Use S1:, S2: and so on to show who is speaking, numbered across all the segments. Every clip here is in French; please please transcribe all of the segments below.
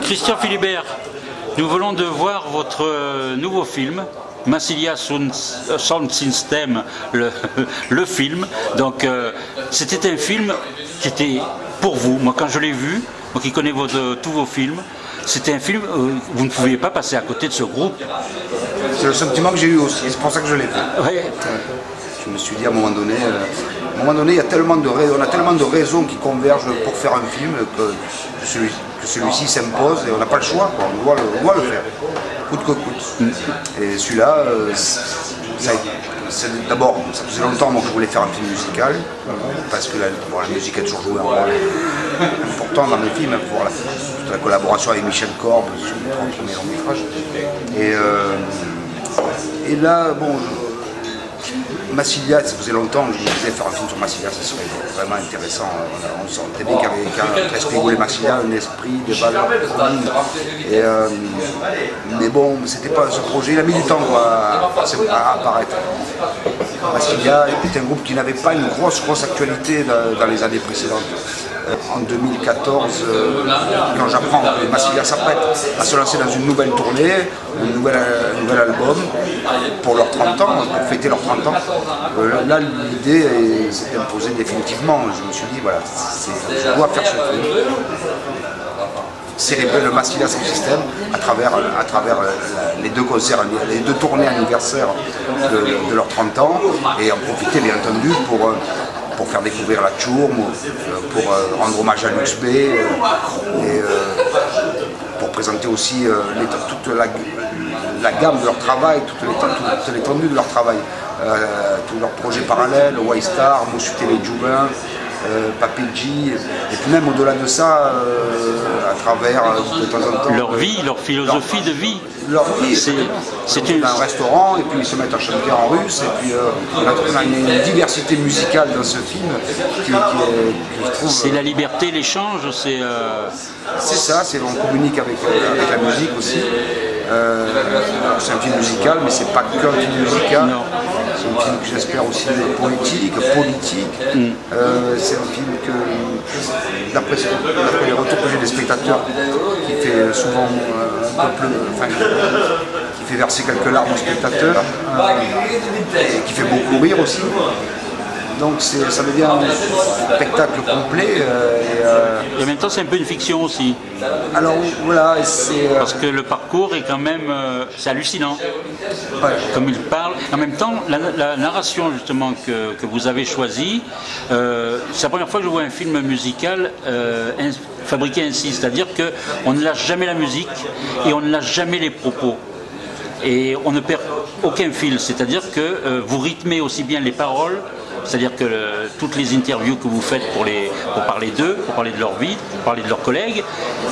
S1: Christian Philibert, nous venons de voir votre nouveau film, Massilia Sound System, le film. Donc c'était un film qui était pour vous. Moi quand je l'ai vu, moi qui connais tous vos films, c'était un film, vous ne pouviez pas passer à côté de ce groupe.
S2: C'est le sentiment que j'ai eu aussi, c'est pour ça que je l'ai fait.
S1: Ouais.
S2: Je me suis dit à un moment donné, il y a tellement de raisons, on a tellement de raisons qui convergent pour faire un film que celui-ci s'impose et on n'a pas le choix, quoi. On doit le faire, coûte que coûte. Et celui-là, d'abord, ça faisait longtemps que je voulais faire un film musical, parce que la musique a toujours joué un rôle important dans mes films, pour toute la collaboration avec Michel Korb sur mes 3 premiers longs métrages. Et là, bon, Massilia, ça faisait longtemps que je disais faire un film sur Massilia, ça serait vraiment intéressant. On sentait bien qu'avec Respigou et Massilia, un esprit, des valeurs communes. Mais bon, c'était pas ce projet, il a mis du temps à apparaître. Massilia était un groupe qui n'avait pas une grosse actualité dans les années précédentes. En 2014, quand j'apprends que Massilia s'apprête à se lancer dans une nouvelle tournée, un nouvel album pour leurs 30 ans, pour fêter leurs 30 ans, là l'idée s'est imposée définitivement. Je me suis dit, voilà, je dois faire ce film, célébrer le Massilia Sound System à travers les 2 concerts, les 2 tournées anniversaires de leurs 30 ans, et en profiter bien entendu pour faire découvrir la Tchourm, pour rendre hommage à Lux B, et pour présenter aussi toute la gamme de leur travail, toute l'étendue de leur travail, tous leurs projets parallèles, Y-Star, Moussuté les Joubins, Papilji, et puis même au-delà de ça, à travers de temps en temps
S1: leur vie, leur philosophie de vie.
S2: Leur vie, c'est un restaurant, et puis ils se mettent à chanter en russe, et puis on a une diversité musicale dans ce film qui je trouve...
S1: C'est la liberté, l'échange, c'est...
S2: C'est ça, on communique avec la musique aussi. C'est un film musical, mais c'est pas qu'un film musical. C'est un film que j'espère aussi poétique, politique. C'est un film que, d'après les retours que j'ai des spectateurs, qui fait souvent un peu plus, qui fait verser quelques larmes aux spectateurs, et qui fait beaucoup rire aussi. Donc ça devient un spectacle complet.
S1: Et en même temps, c'est un peu une fiction aussi.
S2: Alors voilà,
S1: parce que le parcours est quand même, c'est hallucinant. Ouais. Comme il parle. En même temps, la narration justement que vous avez choisie, c'est la première fois que je vois un film musical fabriqué ainsi. C'est-à-dire qu'on ne lâche jamais la musique et on ne lâche jamais les propos. Et on ne perd aucun fil. C'est-à-dire que vous rythmez aussi bien les paroles. C'est-à-dire que toutes les interviews que vous faites pour parler d'eux, pour parler de leur vie, pour parler de leurs collègues,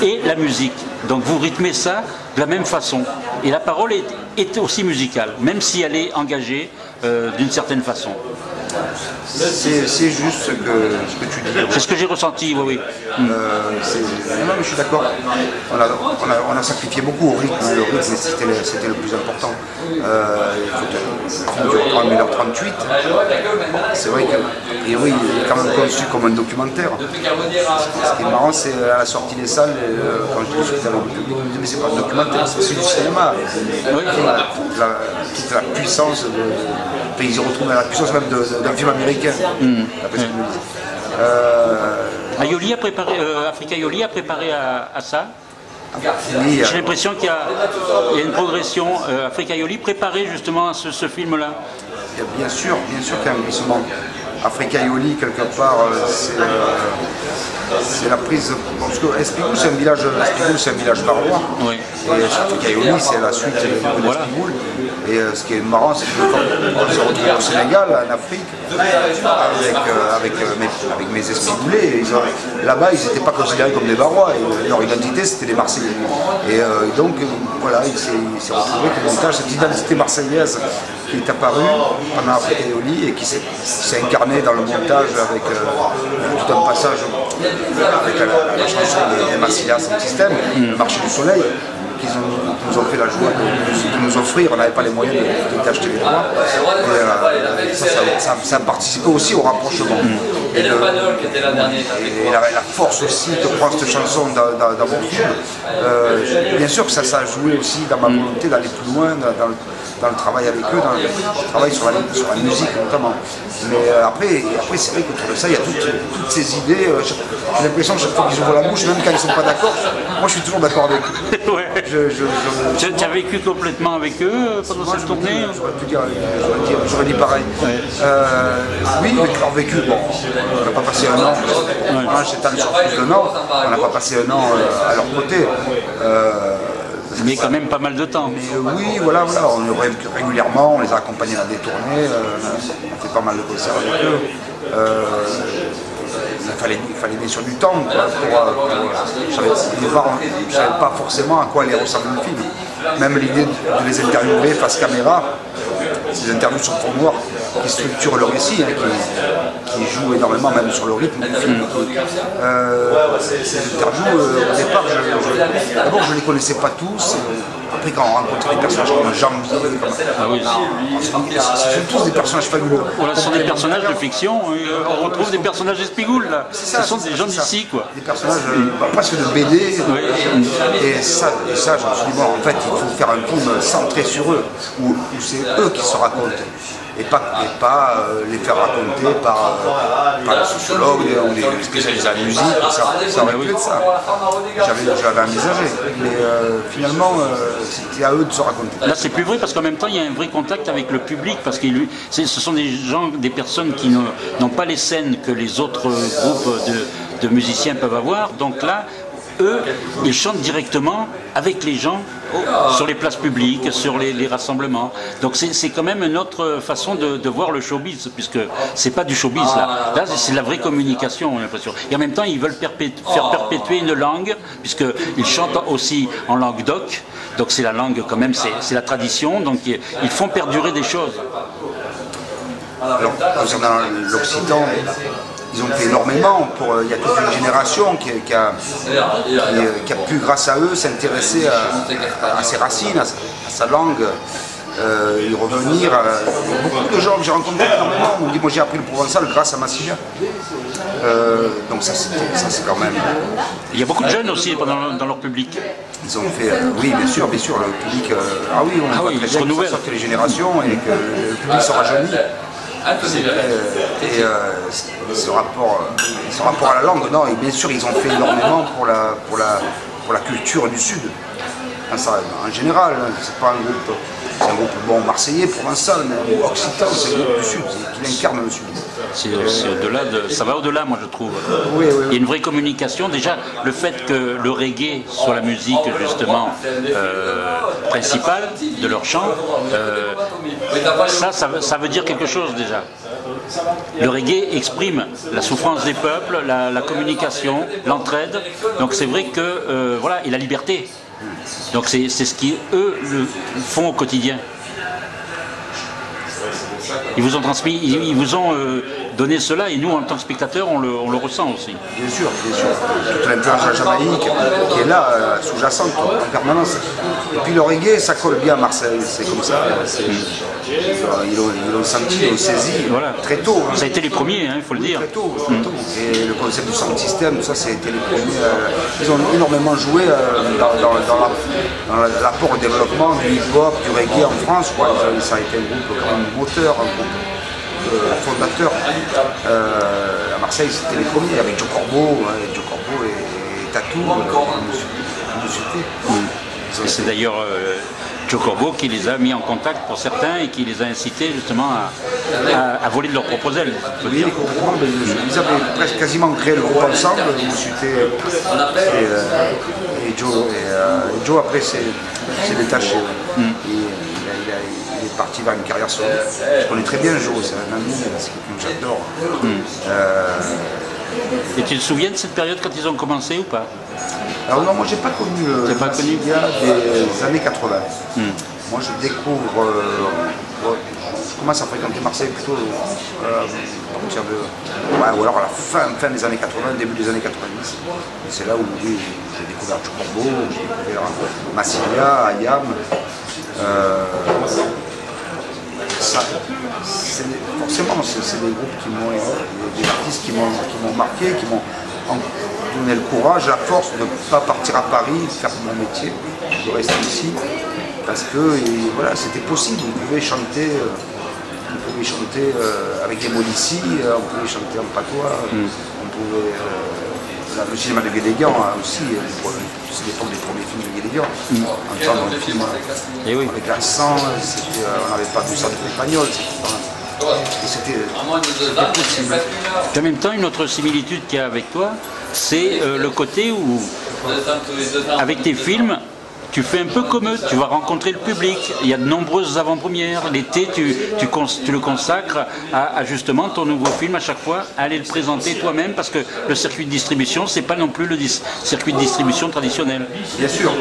S1: et la musique. Donc vous rythmez ça de la même façon. Et la parole est aussi musicale, même si elle est engagée d'une certaine façon.
S2: C'est juste ce que tu dis.
S1: C'est ce que j'ai ressenti, oui.
S2: Non, mais je suis d'accord. On a sacrifié beaucoup au rythme. Le rythme, c'était le plus important. Il dure 1h38. C'est vrai qu'a priori, il est quand même conçu comme un documentaire. Ce qui est marrant, c'est à la sortie des salles, quand je discutais avec le public, je me disais, mais c'est pas un documentaire, c'est du cinéma. Toute la puissance ils y retrouvent la puissance même d'un film américain.
S1: Africa Yoli a préparé à ça. J'ai l'impression qu'il y a une progression. Africa Yoli préparé justement à ce film-là.
S2: Bien sûr qu'il y a un glissement. Africa Yoli, quelque part, c'est la prise. Parce que Espigou, c'est un village barois. Oui. Et Africa Yoli, c'est la suite de Espigou. Et ce qui est marrant, c'est qu'on se retrouve au Sénégal, en Afrique, avec mes Espigoulés. Là-bas, ils n'étaient pas considérés comme des Barois. Leur identité, c'était des Marseillais. Et donc, voilà, il s'est retrouvé comme montage cette identité marseillaise qui est apparue pendant Africa Yoli et qui s'est incarnée dans le montage avec tout un passage avec la chanson de Massilia Sound System, Le Marché du Soleil, qu'ils nous ont fait la joie de nous offrir. On n'avait pas les moyens d'acheter les droits. Et ça a participé aussi au rapprochement. la force aussi que prend cette chanson dans mon film. Bien sûr que ça a joué aussi dans ma volonté d'aller plus loin dans le travail avec eux, dans le travail sur la musique notamment. Mais après c'est vrai qu'autour de ça, il y a toutes ces idées. J'ai l'impression que chaque fois qu'ils ouvrent la bouche, même quand ils ne sont pas d'accord, moi je suis toujours d'accord avec eux.
S1: Ouais. Tu as vécu complètement avec eux pendant cette tournée?
S2: J'aurais dit pareil. Ouais. Oui, vécu, bon, on n'a pas passé un an, j'étais sur plus d'un an, on n'a pas passé un an à leur côté.
S1: Mais quand même pas mal de temps.
S2: Mais oui, voilà, on les réécoute régulièrement, on les a accompagnés dans des tournées, on fait pas mal de concerts avec eux. Il fallait bien sûr du temps je ne savais pas forcément à quoi allait ressembler le film. Même l'idée de les interviewer face caméra, ces interviews sur fond noir qui structurent le récit, qui jouent énormément même sur le rythme du film. Ces interviews, au départ, d'abord je ne les connaissais pas tous. Après, quand on rencontre des personnages comme Jean-Pierre, ce sont tous des personnages fabuleux.
S1: Voilà, ce sont des personnages de fiction, on retrouve des personnages d'Espigoul là. Ce sont des gens d'ici, quoi.
S2: Des personnages presque de BD. Oui. Et ça, je me suis dit, bon, en fait, il faut faire un film centré sur eux, où c'est eux qui se racontent. Et pas les faire raconter par des sociologues ou des spécialistes de la musique, ça aurait pu être ça. J'avais envisagé, mais finalement c'était à eux de se raconter.
S1: Là c'est plus vrai parce qu'en même temps il y a un vrai contact avec le public, parce que ce sont des personnes qui n'ont pas les scènes que les autres groupes de musiciens peuvent avoir, donc là eux, ils chantent directement avec les gens sur les places publiques, sur les rassemblements. Donc c'est quand même une autre façon de voir le showbiz, puisque c'est pas du showbiz là. Là c'est la vraie communication, j'ai l'impression. Et en même temps, ils veulent faire perpétuer une langue, puisqu'ils chantent aussi en langue d'oc. Donc c'est la langue quand même, c'est la tradition. Donc ils font perdurer des choses.
S2: Alors, concernant l'occitan, ils ont fait énormément. Il y a toute une génération qui a pu, grâce à eux, s'intéresser à ses racines, à sa langue, y revenir. Beaucoup de gens que j'ai rencontrés m'ont dit, moi j'ai appris le provençal grâce à Massilia. Donc ça c'est quand même...
S1: Il y a beaucoup de jeunes aussi dans leur public.
S2: Ils ont fait, oui bien sûr, le public, on voit très bien que ça sortent les générations et que le public se rajeunit. Et ce rapport à la langue, non, et bien sûr ils ont fait énormément pour la culture du Sud. En général, c'est pas un groupe, c'est un groupe marseillais, provençal, mais occitan, c'est le groupe du Sud, qui incarne le Sud.
S1: Ça va au-delà, moi je trouve.
S2: Oui.
S1: Il y a une vraie communication. Déjà, le fait que le reggae soit la musique justement principale de leur chant, ça veut dire quelque chose déjà. Le reggae exprime la souffrance des peuples, la communication, l'entraide. Donc c'est vrai que voilà, et la liberté. Donc c'est ce qui eux font au quotidien. Ils vous ont transmis, ils vous ont donné cela, et nous en tant que spectateurs on le ressent aussi.
S2: Bien sûr. Toute l'influence de la Jamaïque qui est là, sous-jacente en permanence. Et puis le reggae, ça colle bien à Marseille, c'est comme ça. Ils l'ont senti, ils l'ont saisi très tôt.
S1: Ça a été les premiers, il faut le dire.
S2: Très tôt. Et le concept du sound system, tout ça, c'était les premiers. Ils ont énormément joué dans l'apport au développement du hip-hop, du reggae en France. Ça a été un groupe quand même moteur, un groupe fondateur. À Marseille, c'était les premiers, avec Joe Corbeau et Tatou.
S1: C'est d'ailleurs Joe Corbeau qui les a mis en contact pour certains et qui les a incités justement à voler de leurs propres ailes.
S2: Oui, complètement. Ils avaient presque quasiment créé le groupe ensemble. Et Joe après s'est détaché. Il est parti vers une carrière solo. Je connais très bien Joe, c'est un ami, c'est quelqu'un que j'adore.
S1: Et tu te souviens de cette période quand ils ont commencé ou pas?
S2: Alors non, moi j'ai pas connu Massilia des années 80. Moi je découvre, je commence à fréquenter Marseille plutôt à partir de, ou alors à la fin des années 80, début des années 90. C'est là où j'ai découvert Joe Corbeau, j'ai découvert Massilia, Ayam. forcément, c'est des groupes qui m'ont, des artistes qui m'ont marqué, qui m'ont donné le courage, la force de ne pas partir à Paris, faire mon métier, de rester ici, parce que voilà, c'était possible, on pouvait chanter avec des mots d'ici, on pouvait chanter en patois, on pouvait... le cinéma de Guédéguian aussi, c'est l'époque des premiers films de Guédéguian. Entendre le film avec l'accent, on n'avait pas vu ça de l'espagnol. C'était possible.
S1: Et en même temps, une autre similitude qu'il y a avec toi, c'est le côté où, avec tes films, tu fais un peu comme eux, tu vas rencontrer le public, il y a de nombreuses avant-premières, l'été tu le consacres à justement ton nouveau film à chaque fois, à aller le présenter toi-même parce que le circuit de distribution, c'est pas non plus le circuit de distribution traditionnel.
S2: Bien sûr.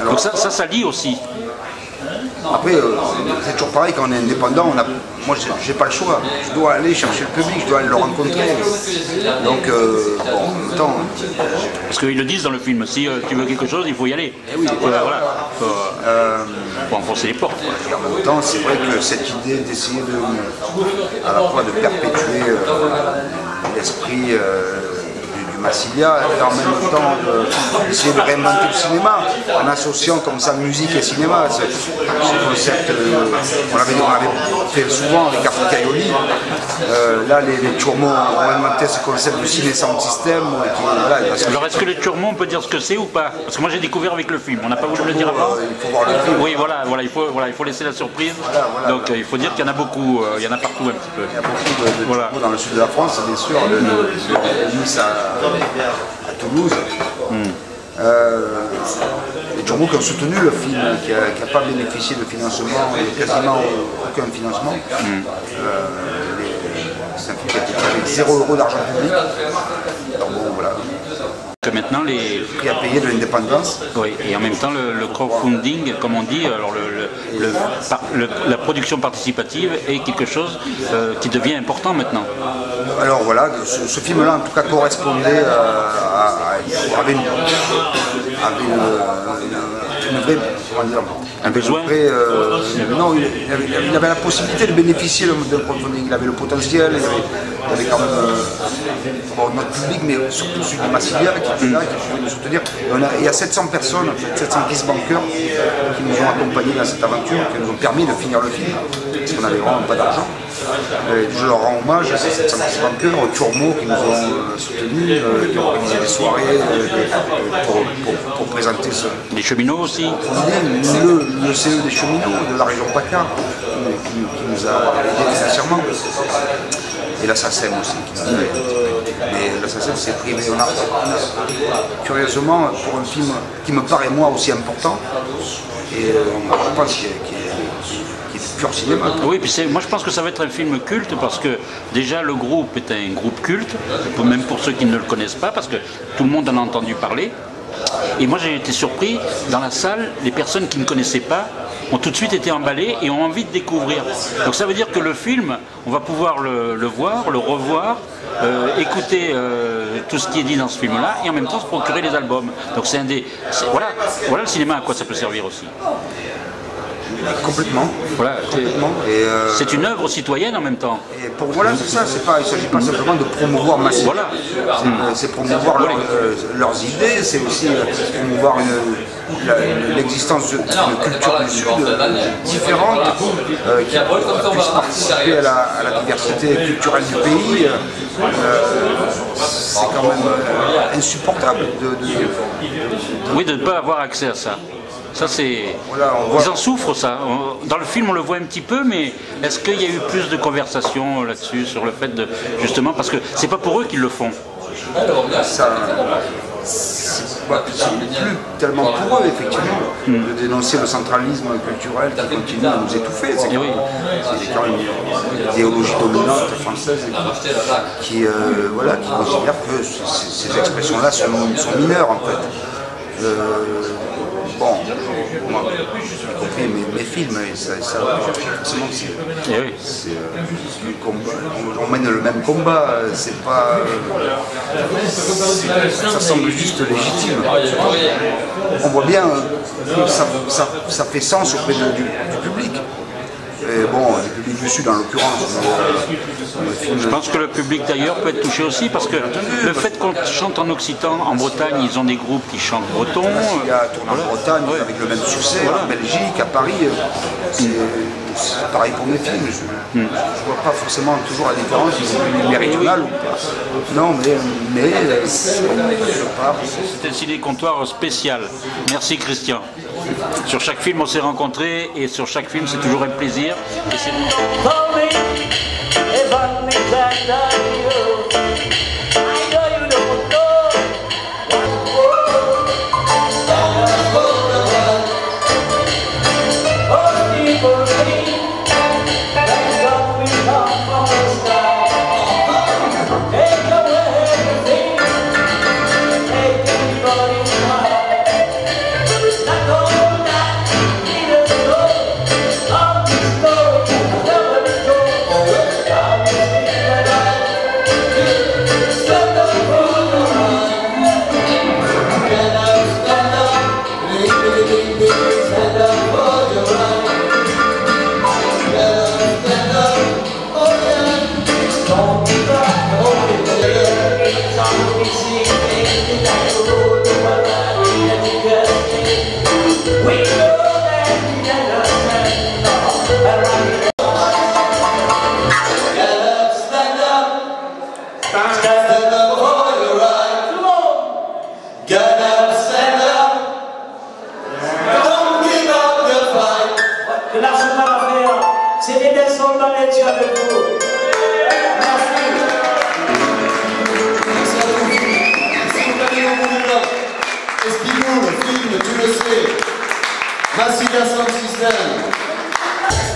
S2: Alors,
S1: donc ça lie aussi.
S2: Après, c'est toujours pareil, quand on est indépendant, moi j'ai pas le choix, je dois aller chercher le public, je dois aller le rencontrer. Donc, bon, en même temps...
S1: Parce qu'ils le disent dans le film, si tu veux quelque chose, il faut y aller.
S2: Oui, voilà.
S1: Faut enfoncer les portes.
S2: Et en même temps, c'est vrai que cette idée d'essayer à la fois de perpétuer l'esprit du Massilia et en même temps d'essayer de réinventer le cinéma en associant comme ça musique et cinéma. Ce concept, on l'avait fait souvent avec Africa Aioli. Là, les Turmo ont inventé ce concept de ciné-sound system. Voilà,
S1: alors, est-ce que les Turmo, on peut dire ce que c'est ou pas? Parce que moi, j'ai découvert avec le film. On n'a pas voulu me le dire avant.
S2: Il faut voir le film.
S1: Oui, il faut laisser la surprise. Donc, il faut dire qu'il y en a beaucoup. Il y en a partout un petit peu.
S2: Il y a beaucoup de Turmo dans le sud de la France, bien sûr. Nice à Toulouse. Les Turmo qui ont soutenu le film, qui n'a pas bénéficié de financement, quasiment aucun financement. C'est un film qui a été fait avec 0 € d'argent public. Alors bon, voilà.
S1: Que maintenant
S2: le prix à payer de l'indépendance.
S1: Oui, et en même temps le crowdfunding, comme on dit, alors la production participative est quelque chose qui devient important maintenant.
S2: Alors voilà, ce film-là en tout cas correspondait avait une vraie, comment dire,
S1: un besoin.
S2: Non, il avait la possibilité de bénéficier de crowdfunding, il avait le potentiel, il avait quand même notre public, mais surtout celui de Massilia qui était là, qui pouvait nous soutenir. Il y a 700 personnes, en fait, 710 banqueurs qui nous ont accompagnés dans cette aventure, qui nous ont permis de finir le film, parce qu'on n'avait vraiment pas d'argent. Je leur rends hommage à ces 710 banqueurs, aux Turmo qui nous ont soutenus, qui ont organisé des soirées pour présenter ce...
S1: Les cheminots aussi.
S2: Le CE des cheminots de la région PACA qui nous a aidés financièrement. Et la SACEM aussi qui nous a aidés. Mais la SACEM c'est privé. On a, curieusement, pour un film qui me paraît moi aussi important, et je pense qu'il est pur cinéma.
S1: Oui, puis moi je pense que ça va être un film culte parce que déjà le groupe est un groupe culte, même pour ceux qui ne le connaissent pas, parce que tout le monde en a entendu parler. Et moi j'ai été surpris, dans la salle, les personnes qui ne connaissaient pas ont tout de suite été emballées et ont envie de découvrir. Donc ça veut dire que le film, on va pouvoir le voir, le revoir, écouter tout ce qui est dit dans ce film-là et en même temps se procurer les albums. Donc c'est voilà le cinéma à quoi ça peut servir aussi.
S2: Complètement.
S1: Voilà,
S2: complètement.
S1: C'est une œuvre citoyenne en même temps.
S2: Et voilà, c'est ça. Il ne s'agit pas simplement de promouvoir massivement.
S1: Voilà.
S2: C'est promouvoir leurs idées, c'est aussi promouvoir l'existence d'une culture du Sud différente, qui puisse participer à la diversité culturelle du pays. C'est quand même insupportable
S1: oui, de ne pas avoir accès à ça. Ça c'est...
S2: Voilà,
S1: ils en souffrent ça. Dans le film on le voit un petit peu, mais est-ce qu'il y a eu plus
S2: conversation
S1: là-dessus, sur le fait de... Justement, parce que c'est pas pour eux qu'ils le font.
S2: C'est plus tellement pour eux, effectivement, de dénoncer le centralisme culturel qui continue à nous étouffer. C'est quand même une idéologie dominante française qui considère que ces expressions-là sont mineures, en fait. Bon, moi, j'ai compris mes films, et ça forcément, on mène le même combat, c'est pas... ça semble juste légitime. On voit bien que ça fait sens auprès du public. Et bon, le public du Sud en l'occurrence.
S1: Je pense que le public d'ailleurs peut être touché aussi parce que le fait qu'on chante en occitan, en Bretagne, ils ont des groupes qui chantent breton.
S2: Il y a tourné en Bretagne avec le même succès, en Belgique, à Paris. C'est pareil pour mes films. Je ne vois pas forcément toujours la différence si c'est méridional ou pas. Non, mais je pas.
S1: C'est un ciné-comptoir spécial. Merci Christian. Sur chaque film on s'est rencontrés et sur chaque film c'est toujours un plaisir. Et c'est...
S3: C'est des soldats avec vous.
S4: Explique-nous le film, tu le sais. Massilia Sound System.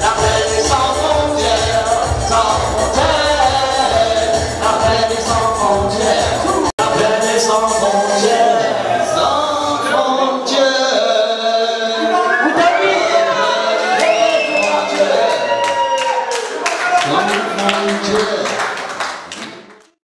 S3: La paix est sans frontières, sans frontières. La paix est sans frontières. La paix est sans frontières.
S4: Sans frontières.
S3: Vous t'avez
S4: Sans frontières.